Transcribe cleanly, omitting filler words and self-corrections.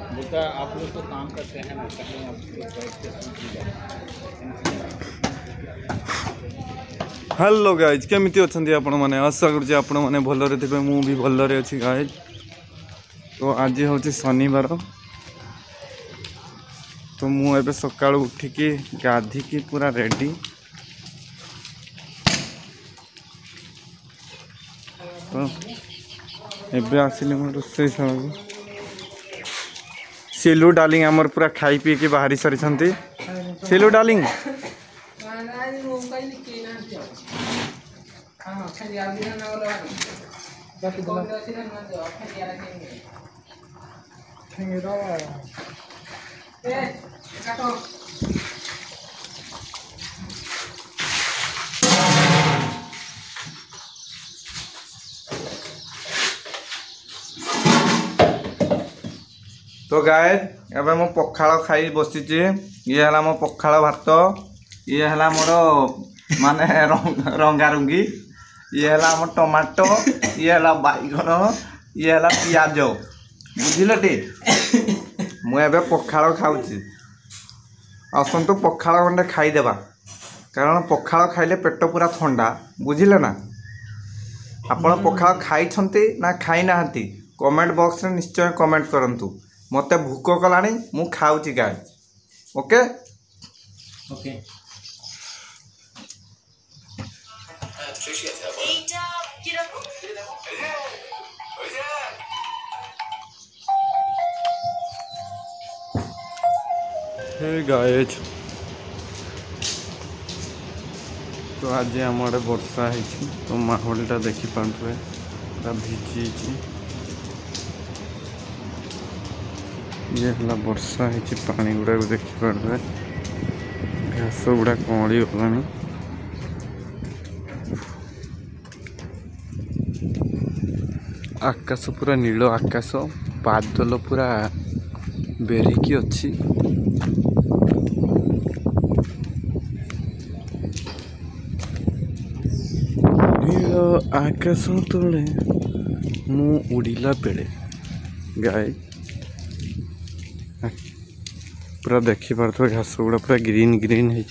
बेटा आप लोग तो काम करते हैं ना, कहीं आप हेलो गाइज केमिति अच्छे आपण मैंने आशा करुँच आपण मैंने भलरे थे मु भी भलरे अच्छी गाइज। तो आज हूँ शनिवार तो मुझे सका उठिकी गाधिकी पूरा रेडी तो एबे आसिली मोर रोषेई शाला सिलू डार्लिंग आमर पूरा खाई पी के बाहरी सारी सिलू डार्लिंग तो गाय एबे मो पखाल खाई बसी ये है मो पखाल भात ये है मोर माने रंगारुंगी ये है मोर टमाटो ये है बैगन ये है पियाज बुझिल टी मुझे पखाल खाऊँ आसतु पखाल खंडे खाईदेवा कारण पखाल खाइले पेट पूरा ठंडा बुझिले ना आपण पखाल खाई ना खाई ना कमेंट बॉक्स रे निश्चय कमेंट करंतु मते भूक कलानी मु खाऊची गाय ओके ओके हे गाइज तो आज आम आड़े वर्षा है तो माहौलटा देखिपारे पूरा भिजी ये है वर्षा है पानी गुड़ा देखिपारे घास गुड़ा कमली गला आकाश पूरा नील आकाश बादल पूरा बेरिकी अच्छी नील आकाश तले मु उड़िला बेले गाय पूरा देखिपारे घास गुड़ा पूरा ग्रीन ग्रीन है।